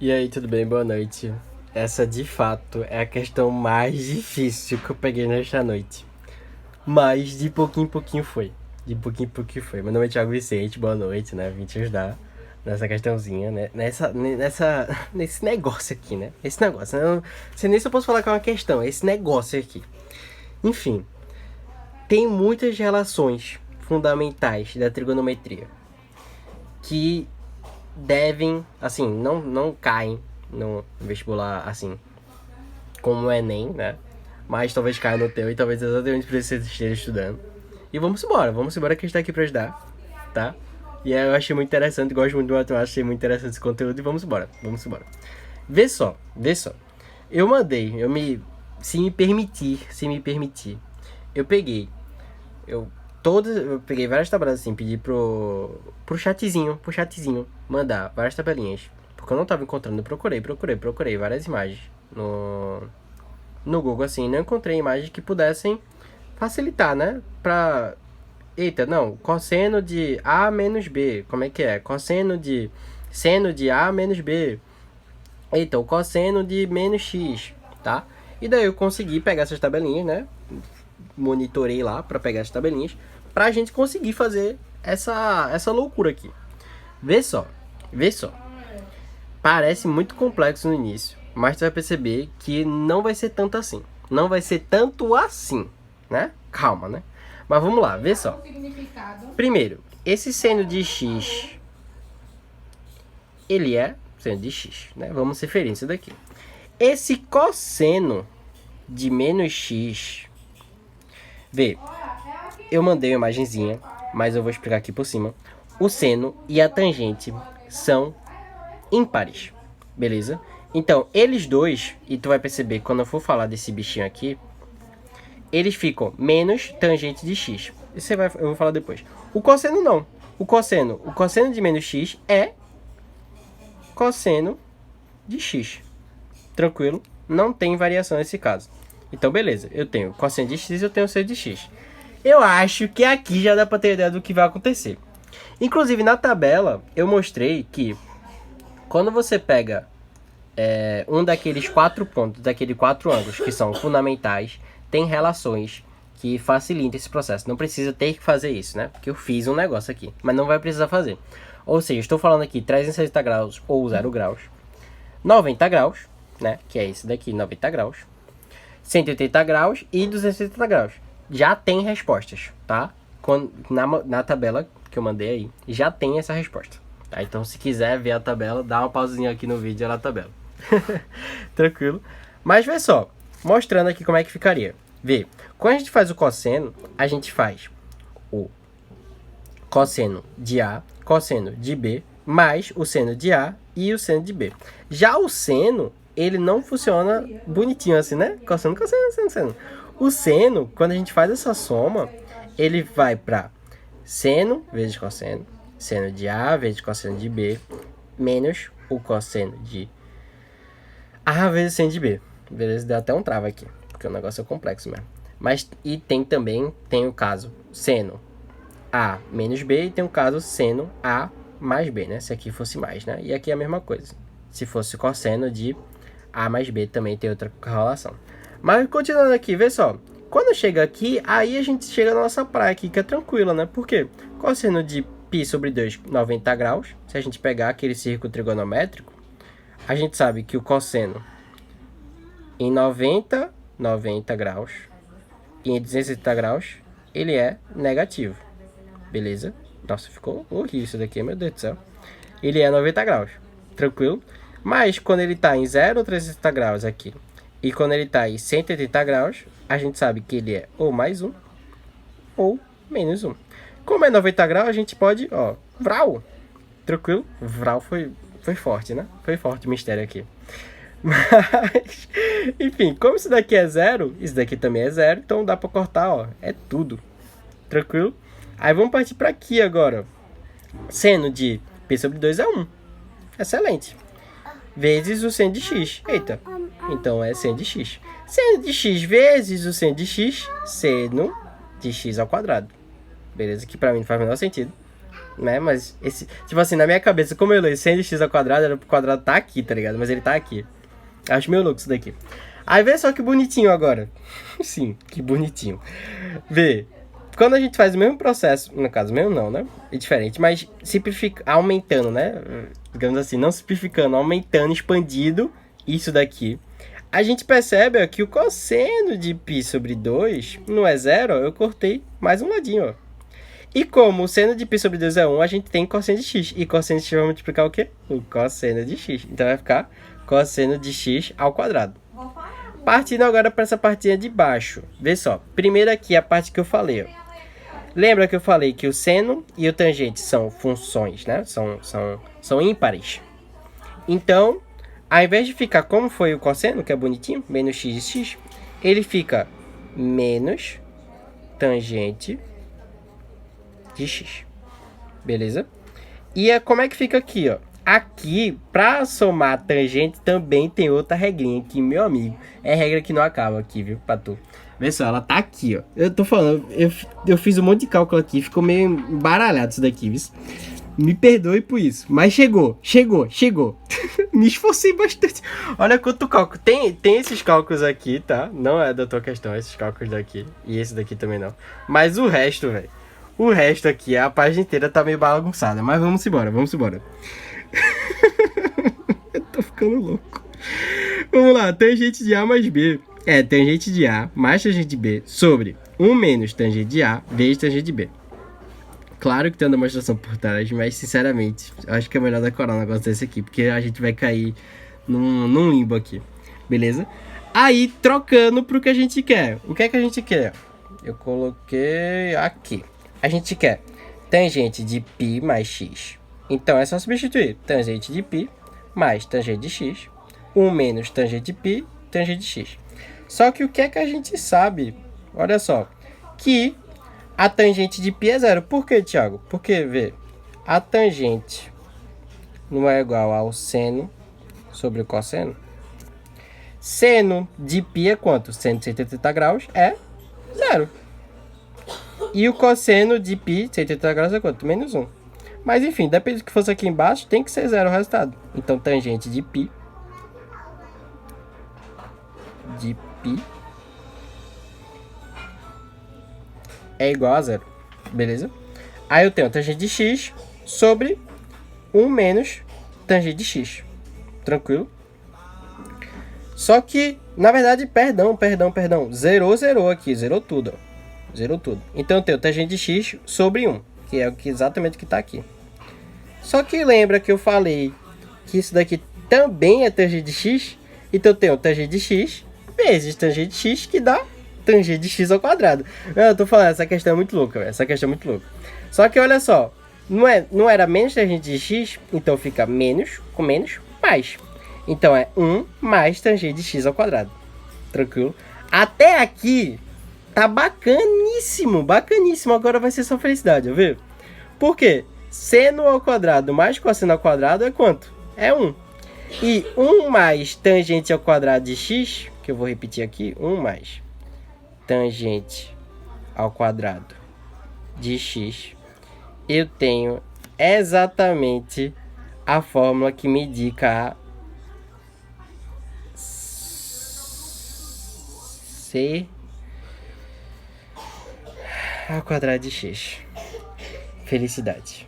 E aí, tudo bem? Boa noite. Essa, de fato, é a questão mais difícil que eu peguei nesta noite. Mas de pouquinho em pouquinho foi. De pouquinho em pouquinho foi. Meu nome é Thiago Vicente, boa noite, né? Vim te ajudar nessa questãozinha, né? Nesse negócio aqui, né? Esse negócio. Eu não sei nem se eu posso falar que é uma questão, é esse negócio aqui. Enfim, tem muitas relações fundamentais da trigonometria que devem, assim, não caem no vestibular, assim, como o Enem, né? Mas talvez caia no teu e talvez exatamente por isso você esteja estudando. E vamos embora que a gente tá aqui pra ajudar, tá? E aí eu achei muito interessante, gosto muito do matemática, achei muito interessante esse conteúdo e vamos embora. Vê só. Se me permitir, eu peguei, eu peguei várias tabelas assim, pedi pro chatzinho mandar várias tabelinhas. Porque eu não tava encontrando, procurei várias imagens no Google, assim, não encontrei imagens que pudessem facilitar, né? Eita, não, cosseno de A menos B, como é que é? Seno de A menos B. Eita, o cosseno de menos X, tá? E daí eu consegui pegar essas tabelinhas, né? Monitorei lá pra pegar as tabelinhas pra gente conseguir fazer essa loucura aqui. Vê só. Parece muito complexo no início, mas tu vai perceber que não vai ser tanto assim. Não vai ser tanto assim, né? Calma, né? Mas vamos lá, vê só. Primeiro, esse seno de x, ele é seno de x, né? Vamos referir isso daqui. Esse cosseno de menos x, vê, eu mandei uma imagenzinha, mas eu vou explicar aqui por cima. O seno e a tangente são ímpares, beleza? Então, eles dois, e tu vai perceber quando eu for falar desse bichinho aqui, eles ficam menos tangente de x. Eu vou falar depois. O cosseno não. O cosseno de menos x é cosseno de x. Tranquilo? Não tem variação nesse caso. Então, beleza. Eu tenho cosseno de x e eu tenho seno de x. Eu acho que aqui já dá pra ter ideia do que vai acontecer. Inclusive, na tabela, eu mostrei que quando você pega um daqueles 4 pontos, daqueles 4 ângulos que são fundamentais, tem relações que facilitam esse processo. Não precisa ter que fazer isso, né? Porque eu fiz um negócio aqui, mas não vai precisar fazer. Ou seja, estou falando aqui 360 graus ou 0 graus, 90 graus, né? Que é esse daqui, 90 graus, 180 graus e 270 graus. Já tem respostas, tá? Na tabela que eu mandei aí, já tem essa resposta. Tá? Então, se quiser ver a tabela, dá uma pausinha aqui no vídeo na tabela. Tranquilo? Mas vê só, mostrando aqui como é que ficaria. Vê, quando a gente faz o cosseno, a gente faz o cosseno de A, cosseno de B, mais o seno de A e o seno de B. Já o seno, ele não funciona bonitinho assim, né? Cosseno. O seno, quando a gente faz essa soma, ele vai para seno vezes cosseno, seno de A vezes cosseno de B, menos o cosseno de A vezes seno de B. Beleza? Deu até um trava aqui, porque o negócio é complexo mesmo. Mas, e tem o caso seno A menos B, e tem o caso seno A mais B, né? Se aqui fosse mais, né? E aqui é a mesma coisa. Se fosse cosseno de A mais B, também tem outra correlação. Mas continuando aqui, vê só. Quando chega aqui, aí a gente chega na nossa praia aqui, que é tranquila, né? Por quê? Cosseno de π sobre 2, 90 graus. Se a gente pegar aquele círculo trigonométrico, a gente sabe que o cosseno em 90 graus e em 270 graus, ele é negativo. Beleza? Nossa, ficou horrível isso daqui, meu Deus do céu. Ele é 90 graus. Tranquilo? Mas quando ele está em 0 ou 360 graus aqui, e quando ele está em 180 graus, a gente sabe que ele é ou mais 1 ou menos 1. Como é 90 graus, a gente pode, ó, vral. Tranquilo? Vral foi forte, né? Foi forte o mistério aqui. Mas, enfim, como isso daqui é 0, isso daqui também é 0, então dá pra cortar, ó, é tudo. Tranquilo? Aí vamos partir para aqui agora. Seno de π sobre 2 é 1. Excelente. Vezes o seno de x. Eita. Então é seno de x. Seno de x vezes o seno de x. Seno de x ao quadrado. Beleza? Que para mim não faz o menor sentido. né? Mas esse, tipo assim, na minha cabeça, como eu leio 100 de x ao quadrado, era pro quadrado tá aqui, tá ligado? Mas ele tá aqui. Acho meio louco isso daqui. Aí vê só que bonitinho agora. Sim, que bonitinho. Vê. Quando a gente faz o mesmo processo, no caso, mesmo não, né? É diferente, mas simplifica, aumentando, né? Digamos assim, não simplificando, aumentando, expandido isso daqui. A gente percebe ó, que o cosseno de π sobre 2 não é zero, ó, eu cortei mais um ladinho, ó. E como o seno de π sobre 2 é 1, a gente tem cosseno de x. E cosseno de x vai multiplicar o quê? O cosseno de x. Então vai ficar cosseno de x ao quadrado. Partindo agora para essa partinha de baixo. Vê só. Primeiro aqui a parte que eu falei. Ó. Lembra que eu falei que o seno e o tangente são funções, né? São ímpares. Então, ao invés de ficar como foi o cosseno, que é bonitinho, menos x de x, ele fica menos tangente de x. Beleza? E como é que fica aqui, ó? Aqui, pra somar tangente, também tem outra regrinha aqui, meu amigo. É regra que não acaba aqui, viu, pra tu. Vê só, ela tá aqui, ó. Eu tô falando, eu fiz um monte de cálculo aqui, ficou meio embaralhado isso daqui, viu? Me perdoe por isso, mas chegou. Me esforcei bastante. Olha quanto cálculo. Tem esses cálculos aqui, tá? Não é da tua questão, esses cálculos daqui. E esse daqui também não. Mas o resto, velho. O resto aqui, a página inteira tá meio bagunçada. Mas vamos embora. Eu tô ficando louco. Vamos lá, tangente de A mais B. É tangente de A mais tangente de B sobre 1 menos tangente de A vezes tangente de B. Claro que tem uma demonstração por trás, mas sinceramente, acho que é melhor decorar um negócio desse aqui, porque a gente vai cair num limbo aqui, beleza? Aí, trocando pro que a gente quer. O que é que a gente quer? Eu coloquei aqui. A gente quer tangente de π mais x. Então, é só substituir tangente de π mais tangente de x. 1 menos tangente de π, tangente de x. Só que o que é que a gente sabe? Olha só, que a tangente de π é zero. Por quê, Thiago? Porque, vê, a tangente não é igual ao seno sobre o cosseno. Seno de π é quanto? Seno de 180 graus é zero. E o cosseno de π, 180 graus, é quanto? Menos 1. Mas, enfim, depende do que fosse aqui embaixo, tem que ser zero o resultado. Então, tangente de π é igual a zero, beleza? Aí eu tenho tangente de x sobre 1 menos tangente de x, tranquilo? Só que, na verdade, perdão, zerou aqui, zerou tudo, ó. Zerou tudo. Então eu tenho tangente de x sobre 1, que é exatamente o que está aqui. Só que lembra que eu falei que isso daqui também é tangente de x, então eu tenho tangente de x vezes tangente de x, que dá tangente de x ao quadrado. Eu tô falando, essa questão é muito louca, velho. Essa questão é muito louca. Só que olha só, não era menos tangente de x, então fica menos com menos mais. Então é 1 mais tangente de x ao quadrado. Tranquilo? Até aqui tá bacaníssimo. Agora vai ser só felicidade, ó, viu? Por quê? Seno ao quadrado mais cosseno ao quadrado é quanto? É 1. E 1 mais tangente ao quadrado de x, que eu vou repetir aqui, 1 mais tangente ao quadrado de x, eu tenho exatamente a fórmula que me indica a c ao quadrado de x. Felicidade.